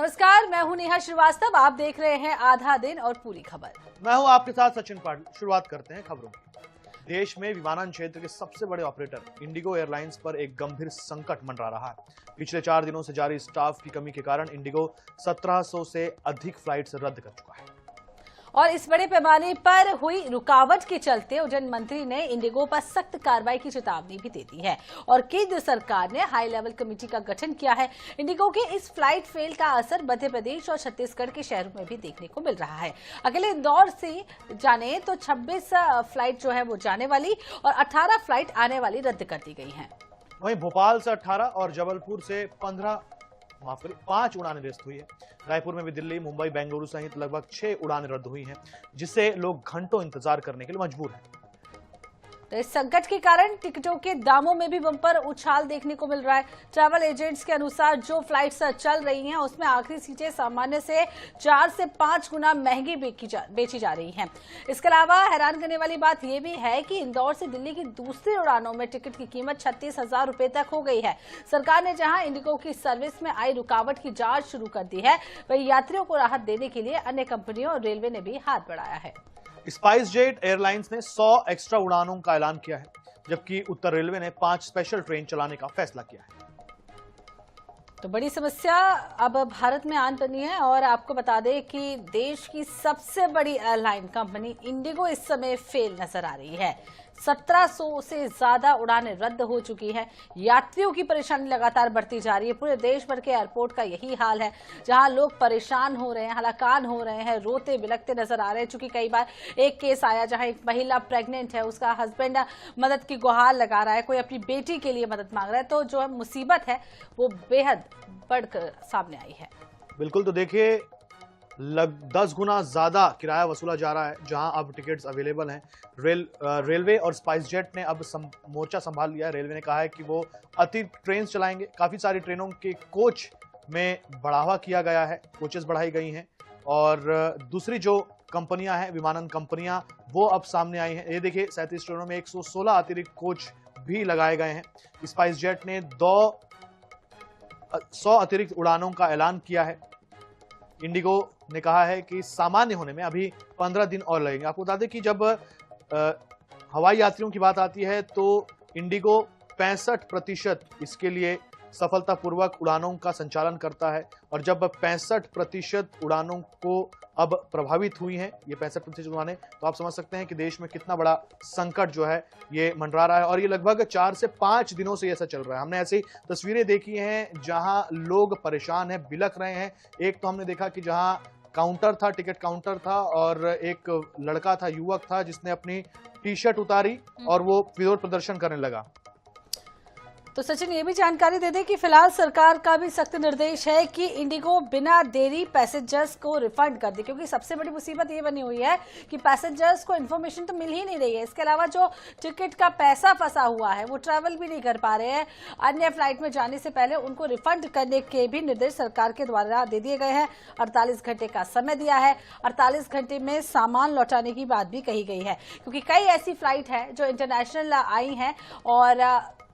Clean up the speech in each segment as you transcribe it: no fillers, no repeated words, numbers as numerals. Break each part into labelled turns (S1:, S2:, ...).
S1: नमस्कार, मैं हूं नेहा श्रीवास्तव। आप देख रहे हैं आधा दिन और पूरी खबर।
S2: मैं हूं आपके साथ सचिन पाटिल। शुरुआत करते हैं खबरों की। देश में विमानन क्षेत्र के सबसे बड़े ऑपरेटर इंडिगो एयरलाइंस पर एक गंभीर संकट मंडरा रहा है। पिछले 4 दिनों से जारी स्टाफ की कमी के कारण इंडिगो 1700 से अधिक फ्लाइट्स रद्द कर चुका है।
S1: और इस बड़े पैमाने पर हुई रुकावट के चलते उड्डयन मंत्री ने इंडिगो पर सख्त कार्रवाई की चेतावनी भी दे दी है और केंद्र सरकार ने हाई लेवल कमेटी का गठन किया है। इंडिगो के इस फ्लाइट फेल का असर मध्य प्रदेश और छत्तीसगढ़ के शहरों में भी देखने को मिल रहा है। अकेले इंदौर से जाने तो 26 फ्लाइट जो है वो जाने वाली और 18 फ्लाइट आने वाली रद्द कर दी गई है।
S2: वहीं भोपाल से 18 और जबलपुर से 5 उड़ानें रद्द हुई है। रायपुर में भी दिल्ली, मुंबई, बेंगलुरु सहित लगभग 6 उड़ानें रद्द हुई हैं, जिससे लोग घंटों इंतजार करने के लिए मजबूर हैं।
S1: तो इस संकट के कारण टिकटों के दामों में भी बम्पर उछाल देखने को मिल रहा है। ट्रैवल एजेंट्स के अनुसार जो फ्लाइट्स चल रही हैं उसमें आखिरी सीटें सामान्य से 4 से 5 गुना महंगी बेची जा रही हैं। इसके अलावा हैरान करने वाली बात यह भी है कि इंदौर से दिल्ली की दूसरी उड़ानों में टिकट की कीमत 36,000 रुपए तक हो गई है। सरकार ने जहां इंडिगो की सर्विस में आई रुकावट की जांच शुरू कर दी है, वहीं यात्रियों को राहत देने के लिए अन्य कंपनियों और रेलवे ने भी हाथ बढ़ाया है।
S2: स्पाइस जेट एयरलाइंस ने 100 एक्स्ट्रा उड़ानों का ऐलान किया है, जबकि उत्तर रेलवे ने 5 स्पेशल ट्रेन चलाने का फैसला किया है।
S1: तो बड़ी समस्या अब भारत में आन बनी है और आपको बता दें कि देश की सबसे बड़ी एयरलाइन कंपनी इंडिगो इस समय फेल नजर आ रही है। 1700 से ज्यादा उड़ानें रद्द हो चुकी हैं। यात्रियों की परेशानी लगातार बढ़ती जा रही है। पूरे देश भर के एयरपोर्ट का यही हाल है, जहां लोग परेशान हो रहे हैं, हलाकान हो रहे हैं, रोते बिलखते नजर आ रहे हैं। चूंकि कई बार एक केस आया जहां एक महिला प्रेग्नेंट है, उसका हस्बैंड मदद की गुहार लगा रहा है, कोई अपनी बेटी के लिए मदद मांग रहा है। तो जो मुसीबत है वो बेहद बढ़कर सामने आई है।
S2: बिल्कुल, तो देखिए 10 गुना ज्यादा किराया वसूला जा रहा है। जहां अब टिकट्स अवेलेबल हैं, रेलवे और स्पाइस जेट ने अब मोर्चा संभाल लिया है। रेलवे ने कहा है कि वो अतिरिक्त ट्रेन चलाएंगे। काफी सारी ट्रेनों के कोच में बढ़ावा किया गया है, कोचेस बढ़ाई गई हैं। और दूसरी जो कंपनियां हैं, विमानन कंपनियां, वो अब सामने आई हैं। ये देखिए 37 ट्रेनों में 116 अतिरिक्त कोच भी लगाए गए हैं। स्पाइस जेट ने 100 अतिरिक्त उड़ानों का ऐलान किया है। इंडिगो ने कहा है कि सामान्य होने में अभी 15 दिन और लगेंगे। आपको बता दें कि जब हवाई यात्रियों की बात आती है तो इंडिगो 65% इसके लिए सफलतापूर्वक उड़ानों का संचालन करता है। और जब 65% उड़ानों को अब प्रभावित हुई हैं, ये 65% उड़ानें, तो आप समझ सकते हैं कि देश में कितना बड़ा संकट जो है ये मंडरा रहा है। और ये लगभग 4 से 5 दिनों से ऐसा चल रहा है। हमने ऐसी तस्वीरें देखी हैं जहां लोग परेशान हैं, बिलख रहे हैं। एक तो हमने देखा कि जहां काउंटर था, टिकट काउंटर था, और एक लड़का था, युवक था, जिसने अपनी टी-शर्ट उतारी और वो विरोध प्रदर्शन करने लगा।
S1: तो सचिन, ये भी जानकारी दे दें कि फिलहाल सरकार का भी सख्त निर्देश है कि इंडिगो बिना देरी पैसेंजर्स को रिफंड कर दे, क्योंकि सबसे बड़ी मुसीबत ये बनी हुई है कि पैसेंजर्स को इन्फॉर्मेशन तो मिल ही नहीं रही है। इसके अलावा जो टिकट का पैसा फंसा हुआ है वो ट्रैवल भी नहीं कर पा रहे हैं। अन्य फ्लाइट में जाने से पहले उनको रिफंड करने के भी निर्देश सरकार के द्वारा दे दिए गए हैं। 48 घंटे का समय दिया है। 48 घंटे में सामान लौटाने की बात भी कही गई है, क्योंकि कई ऐसी फ्लाइट है जो इंटरनेशनल आई हैं और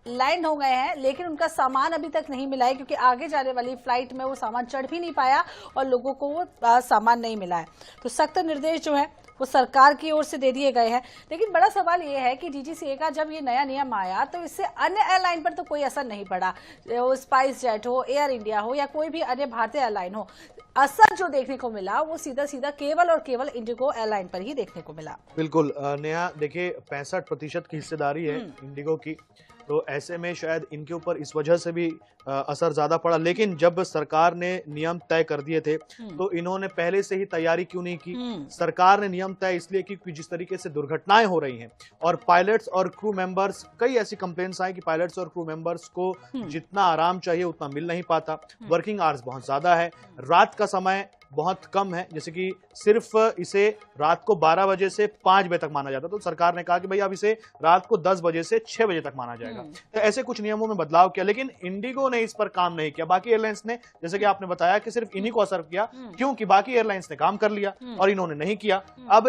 S1: लैंड हो गए हैं, लेकिन उनका सामान अभी तक नहीं मिला है, क्योंकि आगे जाने वाली फ्लाइट में वो सामान चढ़ भी नहीं पाया और लोगों को वो सामान नहीं मिला है। तो सख्त निर्देश जो है वो सरकार की ओर से दे दिए गए हैं। लेकिन बड़ा सवाल ये है कि डीजीसीए का जब ये नया नियम आया तो इससे अन्य एयरलाइन पर तो कोई असर नहीं पड़ा। वो स्पाइस जेट हो, एयर इंडिया हो या कोई भी अन्य भारतीय एयरलाइन हो, असर जो देखने को मिला वो सीधा सीधा केवल और केवल इंडिगो एयरलाइन पर ही देखने को मिला।
S2: बिल्कुल नेहा, देखिए 65% की हिस्सेदारी है इंडिगो की, तो ऐसे में शायद इनके ऊपर इस वजह से भी असर ज्यादा पड़ा। लेकिन जब सरकार ने नियम तय कर दिए थे तो इन्होंने पहले से ही तैयारी क्यों नहीं की? सरकार ने नियम तय इसलिए की क्योंकि जिस तरीके से दुर्घटनाएं हो रही हैं और पायलट्स और क्रू मेंबर्स, कई ऐसी कंप्लेंट्स आई कि पायलट्स और क्रू मेंबर्स को जितना आराम चाहिए उतना मिल नहीं पाता। वर्किंग आवर्स बहुत ज्यादा है, रात का समय बहुत कम है, जैसे कि सिर्फ इसे रात को 12 बजे से 5 बजे तक माना जाता। तो सरकार ने कहा कि भाई अब इसे रात को 10 बजे से 6 बजे तक माना जाएगा। तो ऐसे कुछ नियमों में बदलाव किया, लेकिन इंडिगो ने इस पर काम नहीं किया। बाकी एयरलाइंस ने, जैसे कि आपने बताया, कि सिर्फ इन्हीं को असर किया, क्योंकि बाकी एयरलाइंस ने काम कर लिया और इन्होंने नहीं किया। अब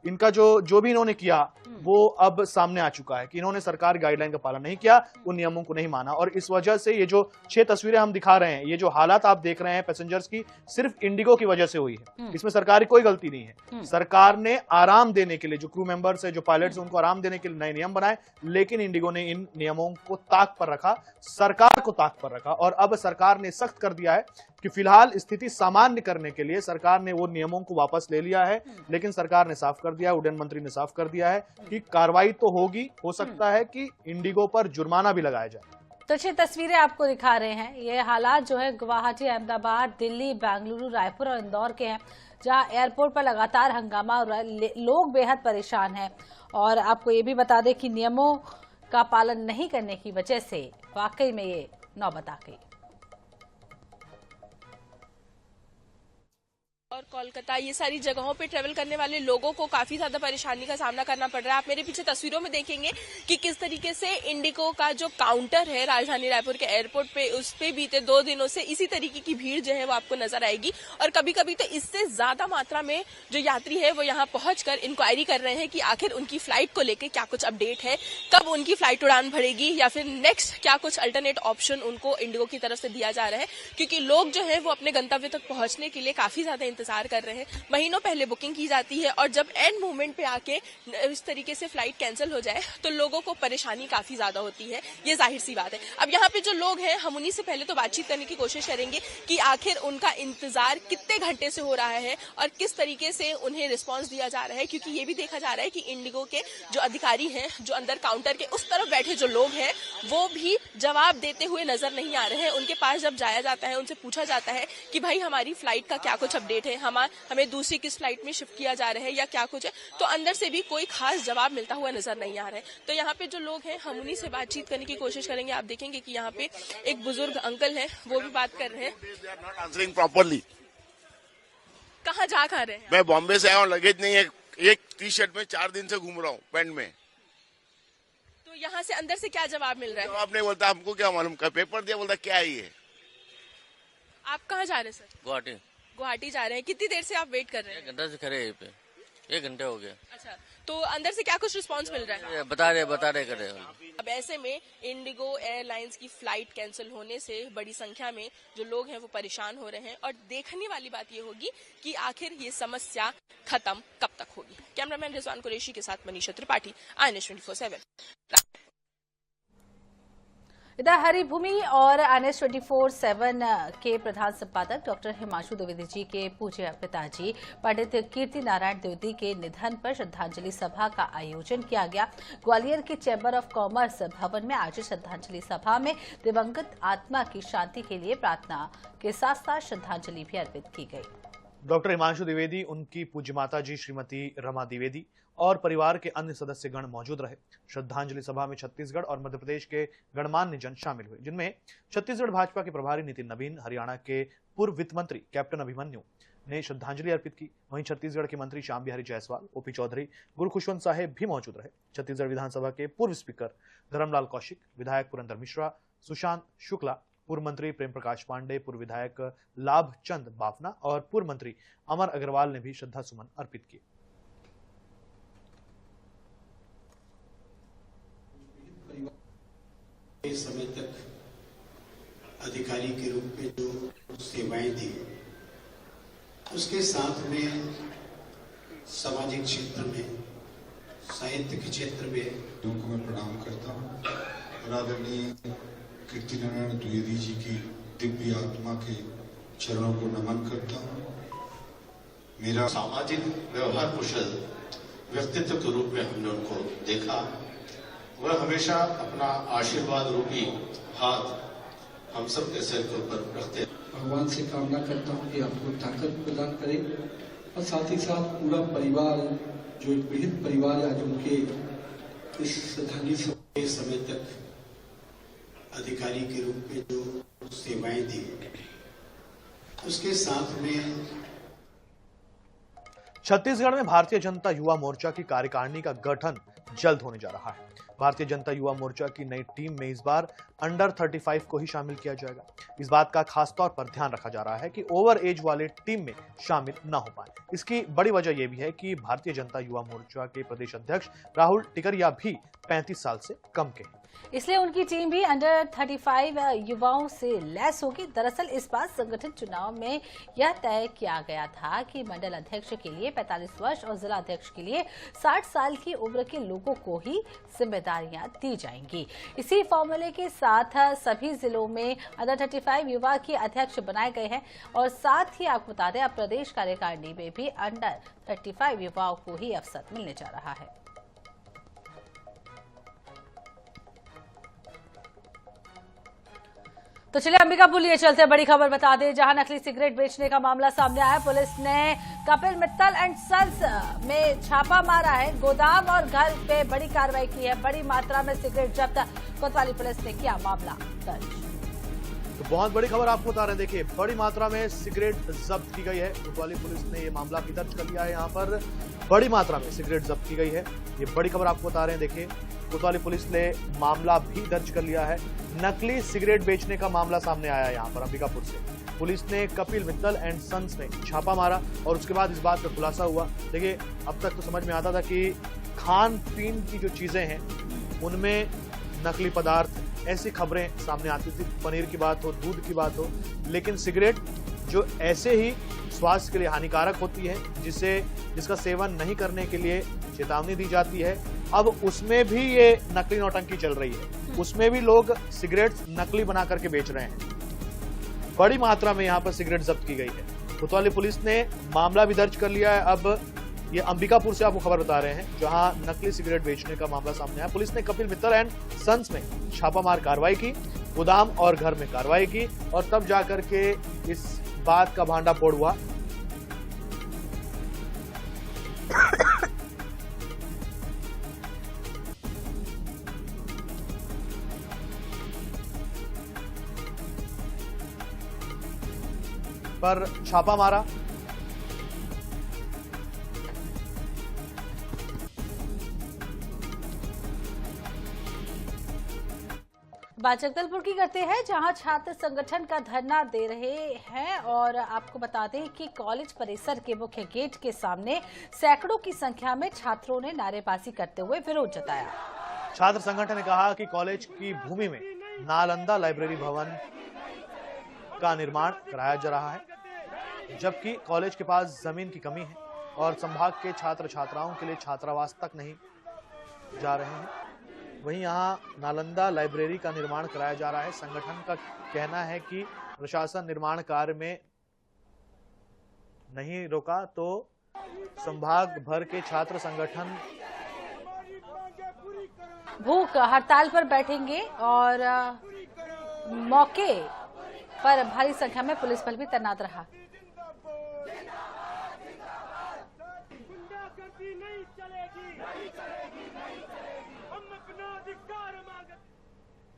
S2: इनका जो भी इन्होंने किया वो अब सामने आ चुका है कि इन्होंने सरकार गाइडलाइन का पालन नहीं किया, उन नियमों को नहीं माना, और इस वजह से ये जो 6 तस्वीरें हम दिखा रहे हैं, ये जो हालात आप देख रहे हैं पैसेंजर्स की, सिर्फ इंडिगो की वजह से हुई है। इसमें सरकार की कोई गलती नहीं है। सरकार ने आराम देने के लिए, जो क्रू मेंबर्स है, जो पायलट्स हैं, उनको आराम देने के लिए नए नियम बनाए, लेकिन इंडिगो ने इन नियमों को ताक पर रखा, सरकार को ताक पर रखा, और अब सरकार ने सख्त कर दिया है कि फिलहाल स्थिति सामान्य करने के लिए सरकार ने वो नियमों को वापस ले लिया है। लेकिन सरकार ने साफ कर दिया है, उड्डयन मंत्री ने साफ कर दिया है कि कार्रवाई तो होगी, हो सकता है कि इंडिगो पर जुर्माना भी लगाया जाए।
S1: तो 6 तस्वीरें आपको दिखा रहे हैं। ये हालात जो है गुवाहाटी, अहमदाबाद, दिल्ली, बेंगलुरु, रायपुर और इंदौर के हैं, जहां एयरपोर्ट पर लगातार हंगामा हो रहा है, लोग बेहद परेशान हैं। और आपको ये भी बता दें कि नियमों का पालन नहीं करने की वजह से वाकई में ये नौबत आ गई।
S3: और कोलकाता, ये सारी जगहों पे ट्रेवल करने वाले लोगों को काफी ज्यादा परेशानी का सामना करना पड़ रहा है। आप मेरे पीछे तस्वीरों में देखेंगे कि किस तरीके से इंडिगो का जो काउंटर है राजधानी रायपुर के एयरपोर्ट पे, उस पे बीते 2 दिनों से इसी तरीके की भीड़ जो है वो आपको नजर आएगी। और कभी कभी तो इससे ज्यादा मात्रा में जो यात्री है वो यहाँ पहुंचकर इंक्वायरी कर रहे हैं कि आखिर उनकी फ्लाइट को लेकर क्या कुछ अपडेट है, कब उनकी फ्लाइट उड़ान भरेगी, या फिर नेक्स्ट क्या कुछ अल्टरनेट ऑप्शन उनको इंडिगो की तरफ से दिया जा रहा है। क्योंकि लोग जो है वो अपने गंतव्य तक पहुंचने के लिए काफी ज्यादा इंतजार कर रहे हैं। महीनों पहले बुकिंग की जाती है और जब एंड मोमेंट पे आके इस तरीके से फ्लाइट कैंसिल हो जाए तो लोगों को परेशानी काफी ज्यादा होती है, ये जाहिर सी बात है। अब यहाँ पे जो लोग हैं, हम उन्हीं से पहले तो बातचीत करने की कोशिश करेंगे कि आखिर उनका इंतजार कितने घंटे से हो रहा है और किस तरीके से उन्हें रिस्पॉन्स दिया जा रहा है। क्योंकि ये भी देखा जा रहा है कि इंडिगो के जो अधिकारी हैं, जो अंदर काउंटर के उस तरफ बैठे जो लोग हैं, वो भी जवाब देते हुए नजर नहीं आ रहे हैं। उनके पास जब जाया जाता है, उनसे पूछा जाता है कि भाई हमारी फ्लाइट का क्या कुछ अपडेट है, हमें दूसरी किस फ्लाइट में शिफ्ट किया जा रहा है या क्या कुछ है, तो अंदर से भी कोई खास जवाब मिलता हुआ नजर नहीं आ रहा है। तो यहाँ पे जो लोग हैं, हम उन्हीं से बातचीत करने की कोशिश करेंगे। आप देखेंगे कि यहाँ पे एक बुजुर्ग अंकल हैं, वो भी बात कर रहे हैं।
S4: प्रॉपरली
S3: कहाँ जा खा रहे हैं?
S4: मैं बॉम्बे से आया हूँ, लगेज नहीं है, एक टी शर्ट में 4 दिन से घूम रहा हूँ पेंट में।
S3: तो यहाँ से अंदर से क्या जवाब मिल रहा है?
S4: जवाब नहीं बोलता, हमको क्या मालूम, पेपर दिया, बोलता क्या है ये।
S3: आप कहाँ जा रहे हैं सर?
S5: गुवाहाटी।
S3: गुवाहाटी जा रहे हैं। कितनी देर से आप वेट कर रहे हैं?
S5: 1 घंटा से खड़े हैं पे, 1 घंटे हो गया।
S3: अच्छा, तो अंदर से क्या कुछ रिस्पांस मिल रहा है?
S5: बता रहे करे।
S3: अब ऐसे में इंडिगो एयरलाइंस की फ्लाइट कैंसिल होने से बड़ी संख्या में जो लोग हैं वो परेशान हो रहे हैं। और देखने वाली बात ये होगी कि आखिर ये समस्या खत्म कब तक होगी। कैमरामैन रिजवान कुरैशी के साथ मनीषा त्रिपाठी, INS 24/7।
S1: इधर हरिभूमि और INS 24/7 के प्रधान संपादक डॉक्टर हिमांशु द्विवेदी जी के पूज्य पिताजी पंडित कीर्ति नारायण द्विवेदी के निधन पर श्रद्धांजलि सभा का आयोजन किया गया। ग्वालियर के चैम्बर ऑफ कॉमर्स भवन में आयोजित श्रद्धांजलि सभा में दिवंगत आत्मा की शांति के लिए प्रार्थना के साथ साथ श्रद्धांजलि भी अर्पित की गई।
S2: डॉक्टर हिमांशु द्विवेदी, उनकी पूज्य माता जी श्रीमती रमा द्विवेदी और परिवार के अन्य सदस्यगण मौजूद रहे। श्रद्धांजलि सभा में छत्तीसगढ़ और मध्य प्रदेश के गणमान्य जन शामिल हुए, जिनमें छत्तीसगढ़ भाजपा के प्रभारी नितिन नवीन, हरियाणा के पूर्व वित्त मंत्री कैप्टन अभिमन्यु ने श्रद्धांजलि अर्पित की। वहीं छत्तीसगढ़ के मंत्री श्याम बिहारी जायसवाल, OP चौधरी, गुरु खुशवंत साहेब भी मौजूद रहे। छत्तीसगढ़ विधानसभा के पूर्व स्पीकर धर्मलाल कौशिक, विधायक पुरंदर मिश्रा, सुशांत शुक्ला, पूर्व मंत्री प्रेम प्रकाश पांडे, पूर्व विधायक लाभ चंद बाफना और पूर्व मंत्री अमर अग्रवाल ने भी श्रद्धा सुमन अर्पित किए।
S6: समय तक अधिकारी के रूप में जो सेवाएं दी, उसके साथ में सामाजिक क्षेत्र में, साहित्य के क्षेत्र में
S7: उनको मैं प्रणाम करता हूँ और आदरणीय कीर्ति नारायण द्विवेदी जी की दिव्य आत्मा के चरणों को नमन करता हूँ।
S6: मेरा सामाजिक व्यवहार कुशल व्यक्तित्व के रूप में हमने उनको देखा। वह हमेशा अपना आशीर्वाद रूपी हाथ हम सब के सिर के ऊपर रखते।
S8: भगवान से कामना करता हूँ कि आपको ताकत प्रदान करे और साथ ही साथ पूरा परिवार, जो एक बृहद परिवार है, आज उनके इस श्रद्धांजलि
S6: समय तक अधिकारी के रूप में जो सेवाएं दी, उसके साथ में
S2: छत्तीसगढ़ में भारतीय जनता युवा मोर्चा की कार्यकारिणी का गठन जल्द होने जा रहा है। भारतीय जनता युवा मोर्चा की नई टीम में इस बार अंडर 35 को ही शामिल किया जाएगा। इस बात का खास तौर पर ध्यान रखा जा रहा है कि ओवर एज वाले टीम में शामिल न हो पाए। इसकी बड़ी वजह यह भी है कि भारतीय जनता युवा मोर्चा के प्रदेश अध्यक्ष राहुल टिकरिया भी 35 साल से कम के हैं,
S1: इसलिए उनकी टीम भी अंडर 35 युवाओं से लैस होगी। दरअसल इस बार संगठन चुनाव में यह तय किया गया था कि मंडल अध्यक्ष के लिए 45 वर्ष और जिला अध्यक्ष के लिए 60 साल की उम्र के लोगों को ही जिम्मेदारियां दी जाएंगी। इसी फॉर्मूले के साथ सभी जिलों में अंडर 35 युवा के अध्यक्ष बनाए गए हैं और साथ ही आपको बता दें अब प्रदेश कार्यकारिणी में भी अंडर 35 युवाओं को ही अवसर मिलने जा रहा है। तो चलिए अंबिकापुर लिए चलते हैं, बड़ी खबर बता दें, जहां नकली सिगरेट बेचने का मामला सामने आया। पुलिस ने कपिल मित्तल एंड सन्स में छापा मारा है। गोदाम और घर पे बड़ी कार्रवाई की है। बड़ी मात्रा में सिगरेट जब्त, कोतवाली पुलिस ने किया मामला दर्ज।
S2: तो बहुत बड़ी खबर आपको बता रहे हैं। देखिए, बड़ी मात्रा में सिगरेट जब्त की गई है। कोतवाली पुलिस ने ये मामला भी दर्ज कर लिया है। यहाँ पर बड़ी मात्रा में सिगरेट जब्त की गई है। ये बड़ी खबर आपको बता रहे हैं। देखिए, कोतवाली पुलिस ने मामला भी दर्ज कर लिया है। नकली सिगरेट बेचने का मामला सामने आया है यहाँ पर अंबिकापुर से। पुलिस ने कपिल मित्तल एंड सन्स में छापा मारा और उसके बाद इस बात का खुलासा हुआ। देखिए, अब तक तो समझ में आता था कि खान पीन की जो चीजें हैं उनमें नकली पदार्थ, ऐसी खबरें सामने आती थी। पनीर की बात हो, दूध की बात हो, लेकिन सिगरेट जो ऐसे ही स्वास्थ्य के लिए हानिकारक होती है, जिसका सेवन नहीं करने के लिए चेतावनी दी जाती है, अब उसमें भी ये नकली नौटंकी चल रही है। उसमें भी लोग सिगरेट नकली बना करके बेच रहे हैं। बड़ी मात्रा में यहाँ पर सिगरेट जब्त की गई है। कोतवाली पुलिस ने मामला भी दर्ज कर लिया है। अब ये अंबिकापुर से आपको खबर बता रहे हैं, जहां नकली सिगरेट बेचने का मामला सामने आया। पुलिस ने कपिल मित्तल एंड सन्स में छापामार कार्रवाई की, गोदाम और घर में कार्रवाई की और तब जाकर के इस बात का भांडाफोड़ हुआ। पर छापा मारा।
S1: बात जगदलपुर की करते हैं, जहां छात्र संगठन का धरना दे रहे हैं और आपको बता दें कि कॉलेज परिसर के मुख्य गेट के सामने सैकड़ों की संख्या में छात्रों ने नारेबाजी करते हुए विरोध जताया।
S2: छात्र संगठन ने कहा कि कॉलेज की भूमि में नालंदा लाइब्रेरी भवन का निर्माण कराया जा रहा है, जबकि कॉलेज के पास जमीन की कमी है और संभाग के छात्र छात्राओं के लिए छात्रावास तक नहीं जा रहे हैं। वहीं यहाँ नालंदा लाइब्रेरी का निर्माण कराया जा रहा है। संगठन का कहना है कि प्रशासन निर्माण कार्य में नहीं रोका तो संभाग भर के छात्र संगठन
S1: भूख हड़ताल पर बैठेंगे और मौके पर भारी संख्या में पुलिस बल भी तैनात रहा।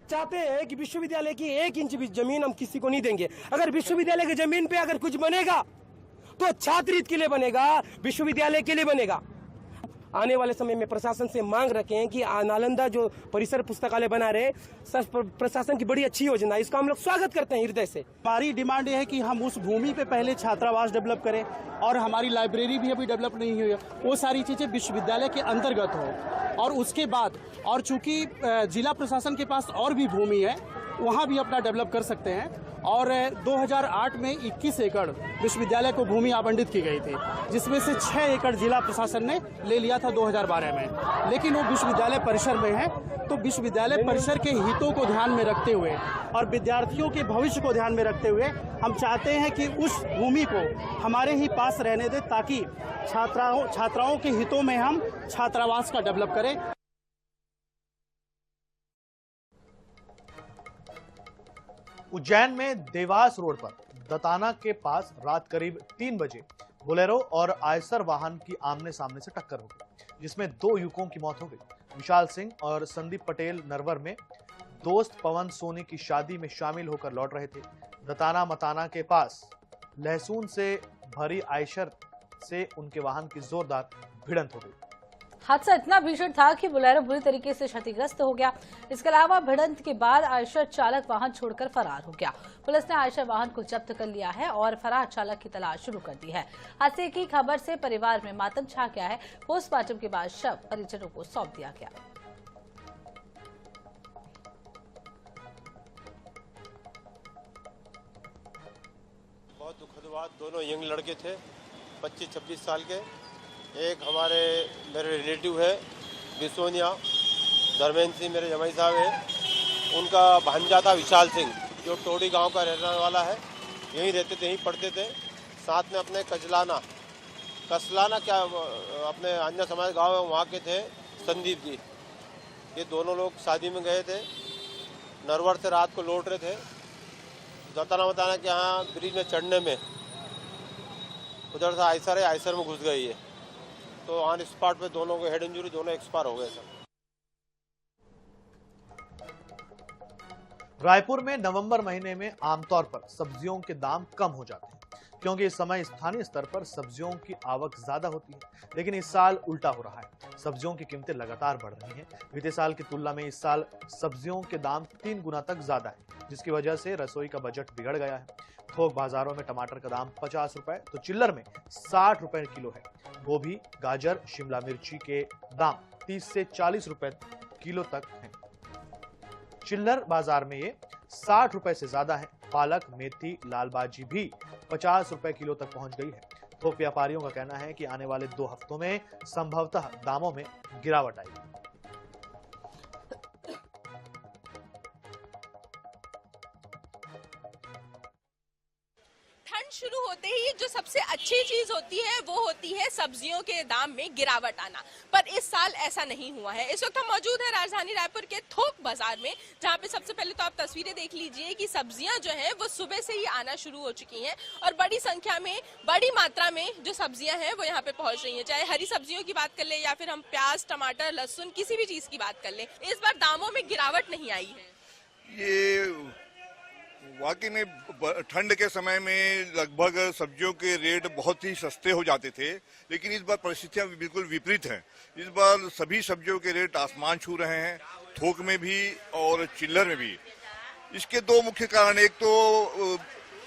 S9: चाहते हैं कि विश्वविद्यालय की 1 इंच भी जमीन हम किसी को नहीं देंगे। अगर विश्वविद्यालय की जमीन पे अगर कुछ बनेगा तो छात्र हित के लिए बनेगा, विश्वविद्यालय के लिए बनेगा। आने वाले समय में प्रशासन से मांग रखें कि नालंदा जो परिसर पुस्तकालय बना रहे, प्रशासन की बड़ी अच्छी योजना है, इसका हम लोग स्वागत करते हैं हृदय से।
S10: हमारी डिमांड ये है कि हम उस भूमि पे पहले छात्रावास डेवलप करें और हमारी लाइब्रेरी भी अभी डेवलप नहीं हुई है, वो सारी चीजें विश्वविद्यालय के अंतर्गत हो और उसके बाद, और चूंकि जिला प्रशासन के पास और भी भूमि है, वहाँ भी अपना डेवलप कर सकते हैं। और 2008 में 21 एकड़ विश्वविद्यालय को भूमि आवंटित की गई थी, जिसमें से 6 एकड़ जिला प्रशासन ने ले लिया था 2012 में, लेकिन वो विश्वविद्यालय परिसर में है। तो विश्वविद्यालय परिसर के हितों को ध्यान में रखते हुए और विद्यार्थियों के भविष्य को ध्यान में रखते हुए हम चाहते हैं कि उस भूमि को हमारे ही पास रहने दें, ताकि छात्राओं के हितों में हम छात्रावास का डेवलप करें।
S2: उज्जैन में देवास रोड पर दताना के पास रात करीब 3 बजे बोलेरो और आयसर वाहन की आमने सामने से टक्कर हो गई, जिसमें 2 युवकों की मौत हो गई। विशाल सिंह और संदीप पटेल नरवर में दोस्त पवन सोनी की शादी में शामिल होकर लौट रहे थे। दताना मताना के पास लहसुन से भरी आयशर से उनके वाहन की जोरदार भिड़ंत हो गई।
S1: हादसा इतना भीषण था कि बोलेरो बुरी तरीके से क्षतिग्रस्त हो गया। इसके अलावा भिड़ंत के बाद आयशर चालक वाहन छोड़कर फरार हो गया। पुलिस ने आयशर वाहन को जब्त कर लिया है और फरार चालक की तलाश शुरू कर दी है। हादसे की खबर से परिवार में मातम छा गया है। पोस्टमार्टम के बाद शव परिजनों को सौंप दिया गया।
S11: बहुत दुखद बात, दोनों यंग लड़के थे, 25-26 साल के। एक हमारे मेरे रिलेटिव है बिस्वनिया, धर्मेंद्र सिंह मेरे जमाई साहब है। उनका भांजा था विशाल सिंह, जो टोडी गांव का रहने वाला है। यहीं रहते थे, यहीं पढ़ते थे। साथ में अपने कसलाना क्या अपने अन्य समाज गांव है, वहाँ के थे संदीप जी। ये दोनों लोग शादी में गए थे, नरवर से रात को लौट रहे थे। बताना कि यहाँ ब्रिज में चढ़ने में उधर से आयसर है, आयसर में घुस गई है, तो ऑन स्पॉट पे दोनों को हेड इंजरी, दोनों एक्सपायर हो गए सर।
S2: रायपुर में नवंबर महीने में आमतौर पर सब्जियों के दाम कम हो जाते हैं, क्योंकि इस समय स्थानीय स्तर पर सब्जियों की आवक ज्यादा होती है। लेकिन इस साल उल्टा हो रहा है, सब्जियों की कीमतें लगातार बढ़ रही हैं। बीते साल की तुलना में इस साल सब्जियों के दाम 3 गुना तक ज्यादा है, जिसकी वजह से रसोई का बजट बिगड़ गया है। थोक बाजारों में टमाटर का दाम 50 रुपए तो चिल्लर में 60 रुपए किलो है। गोभी, गाजर, शिमला मिर्ची के दाम 30 से 40 रुपए किलो तक हैं। चिल्लर बाजार में ये 60 रुपए से ज्यादा है। पालक, मेथी, लालबाजी भी 50 रुपए किलो तक पहुंच गई है। थोक व्यापारियों का कहना है कि आने वाले 2 हफ्तों में संभवतः दामों में गिरावट आएगी।
S3: ठंड शुरू होते ही जो सबसे अच्छी चीज होती है वो होती है सब्जियों के दाम में गिरावट आना, पर इस साल ऐसा नहीं हुआ है। इस वक्त हम मौजूद है राजधानी रायपुर के थोक बाजार में, जहां पे सबसे पहले तो आप तस्वीरें देख लीजिए कि सब्जियां जो है वो सुबह से ही आना शुरू हो चुकी हैं और बड़ी संख्या में, बड़ी मात्रा में जो सब्जियां हैं वो यहाँ पे पहुंच रही हैं। चाहे हरी सब्जियों की बात कर ले या फिर हम प्याज, टमाटर, लहसुन, किसी भी चीज की बात कर ले, इस बार दामों में गिरावट नहीं आई है।
S4: ये वाकई में ठंड के समय में लगभग सब्जियों के रेट बहुत ही सस्ते हो जाते थे, लेकिन इस बार परिस्थितियां बिल्कुल विपरीत हैं। इस बार सभी सब्जियों के रेट आसमान छू रहे हैं, थोक में भी और चिल्लर में भी। इसके 2 मुख्य कारण, एक तो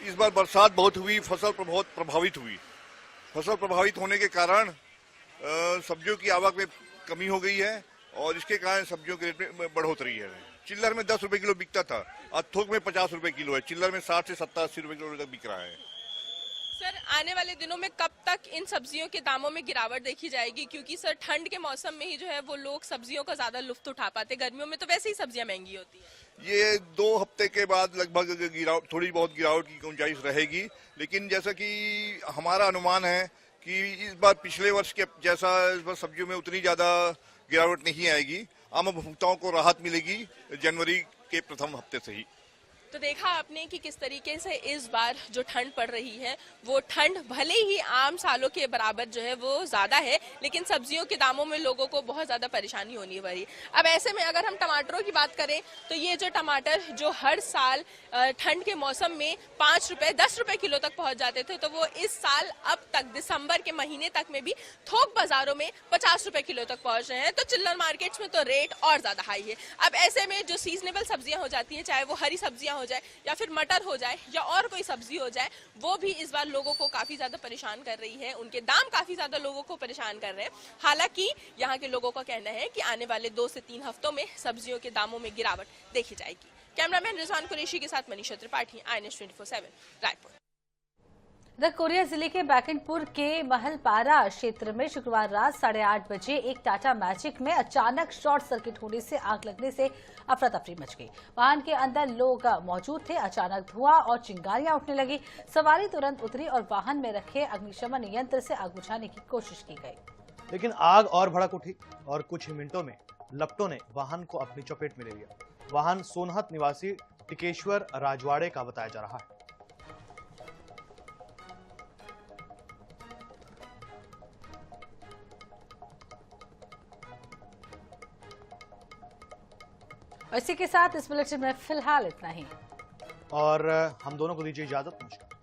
S4: इस बार बरसात बहुत हुई, फसल बहुत प्रभावित हुई। फसल प्रभावित होने के कारण सब्जियों की आवक में कमी हो गई है और इसके कारण सब्जियों के रेट में बढ़ोतरी है। चिल्लर में 10 रुपए किलो बिकता था, आज थोक में 50 रुपए किलो है। चिल्लर में 60 से 70-80 रुपए किलो तक बिक रहा है।
S3: सर, आने वाले दिनों में कब तक इन सब्जियों के दामों में गिरावट देखी जाएगी? क्योंकि सर ठंड के मौसम में ही जो है वो लोग सब्जियों का ज्यादा लुत्फ उठा पाते, गर्मियों में तो वैसे ही सब्जियां महंगी होती है।
S4: ये 2 हफ्ते के बाद लगभग थोड़ी बहुत गिरावट की गुंजाइश रहेगी, लेकिन जैसा कि हमारा अनुमान है कि इस बार पिछले वर्ष के जैसा इस बार सब्जियों में उतनी ज्यादा गिरावट नहीं आएगी। आम उपभोक्ताओं को राहत मिलेगी जनवरी के प्रथम हफ्ते से ही।
S3: तो देखा आपने कि किस तरीके से इस बार जो ठंड पड़ रही है वो ठंड भले ही आम सालों के बराबर जो है वो ज्यादा है, लेकिन सब्जियों के दामों में लोगों को बहुत ज्यादा परेशानी होनी पड़ी। अब ऐसे में अगर हम टमाटरों की बात करें तो ये जो टमाटर जो हर साल ठंड के मौसम में 5 रुपए 10 रुपए किलो तक पहुंच जाते थे, तो वो इस साल अब तक दिसंबर के महीने तक में भी थोक बाजारों में 50 रुपए किलो तक पहुंच रहे हैं। तो चिल्लर मार्केट्स में तो रेट और ज्यादा हाई है। अब ऐसे में जो सीजनेबल सब्जियां हो जाती हैं, चाहे वो हरी सब्जियां हो जाए या फिर मटर हो जाए या और कोई सब्जी हो जाए, वो भी इस बार लोगों को काफी ज्यादा परेशान कर रही है। उनके दाम काफी ज्यादा लोगों को परेशान कर रहे हैं। हालांकि यहाँ के लोगों का कहना है कि आने वाले 2 से 3 हफ्तों में सब्जियों के दामों में गिरावट देखी जाएगी। कैमरामैन रिजवान कुरैशी के साथ मनीषा त्रिपाठी, INS 24/7 रायपुर।
S1: कोरिया जिले के बैकुंठपुर के महलपारा क्षेत्र में शुक्रवार रात 8:30 बजे एक टाटा मैजिक में अचानक शॉर्ट सर्किट होने से आग लगने से अफरा तफरी मच गई। वाहन के अंदर लोग मौजूद थे। अचानक धुआं और चिंगारियां उठने लगी। सवारी तुरंत उतरी और वाहन में रखे अग्निशमन यंत्र से आग बुझाने की कोशिश की गई,
S2: लेकिन आग और भड़क उठी और कुछ ही मिनटों में लपटों ने वाहन को अपनी चपेट में ले लिया। वाहन सोनहत निवासी टिकेश्वर राजवाड़े का बताया जा रहा है।
S1: इसी के साथ इस बुलेटिन में फिलहाल इतना ही
S2: और हम दोनों को दीजिए इजाजत। नमस्कार।